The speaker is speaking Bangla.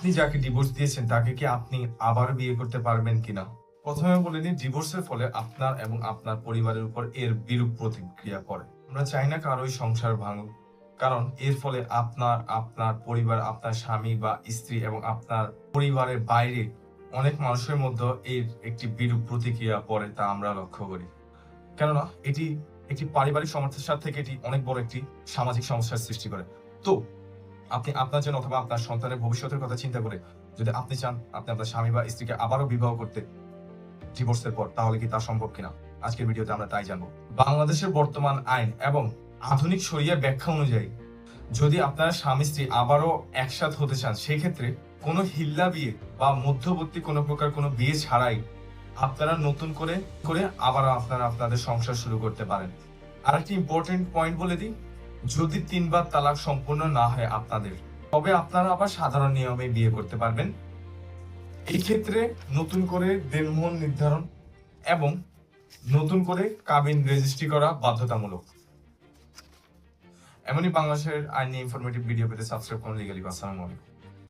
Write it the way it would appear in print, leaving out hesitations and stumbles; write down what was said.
আপনি যাকে ডিভোর্স দিয়েছেন তাকে কি আপনি আবার বিয়ে করতে পারবেন কিনা? প্রথমে বলে নিই, ডিভোর্সের ফলে আপনার এবং আপনার পরিবারের উপর এর বিরূপ প্রতিক্রিয়া পড়ে। আমরা চাই না কারোই সংসার ভাঙুক, কারণ এর ফলে আপনার, আপনার পরিবার, আপনার স্বামী বা স্ত্রী এবং আপনার পরিবারের বাইরে অনেক মানুষের মধ্যে এর একটি বিরূপ প্রতিক্রিয়া পড়ে, তা আমরা লক্ষ্য করি। কেননা এটি একটি পারিবারিক সমস্যার থেকে এটি অনেক বড় একটি সামাজিক সমস্যার সৃষ্টি করে। তো আপনি আপনার জন্য অথবা আপনার সন্তানের ভবিষ্যতের কথা চিন্তা করে যদি আপনি চান আপনি আপনার স্বামী বা স্ত্রীকে আবারও বিবাহ করতে ডিভোর্সের পর, তাহলে কি তা সম্ভব কিনা? আজকের ভিডিওতে আমরা তাই জানবো। বাংলাদেশের বর্তমান আইন এবং আধুনিক শরিয়া ব্যাখ্যা অনুযায়ী যদি আপনারা স্বামী স্ত্রী আবারও একসাথে হতে চান, সেই ক্ষেত্রে কোনো হিল্লা বিয়ে বা মধ্যবর্তী কোনো প্রকার কোনো বিয়ে ছাড়াই আপনারা নতুন করে করে আবারও আপনারা আপনাদের সংসার শুরু করতে পারেন। আর একটি ইম্পর্টেন্ট পয়েন্ট বলে দিই, যদি 3 বার তালাক সম্পূর্ণ না হয় আপনাদের, তবে আপনারা আবার সাধারণ নিয়মে বিয়ে করতে পারবেন। এই ক্ষেত্রে নতুন করে দেনমোহর নির্ধারণ এবং নতুন করে কাবিন রেজিস্ট্রি করা বাধ্যতামূলক। এমনই বাংলাদেশের আইনি ইনফরমেটিভ ভিডিও পেতে সাবস্ক্রাইব করুন লিগালি। আসসালামু আলাইকুম।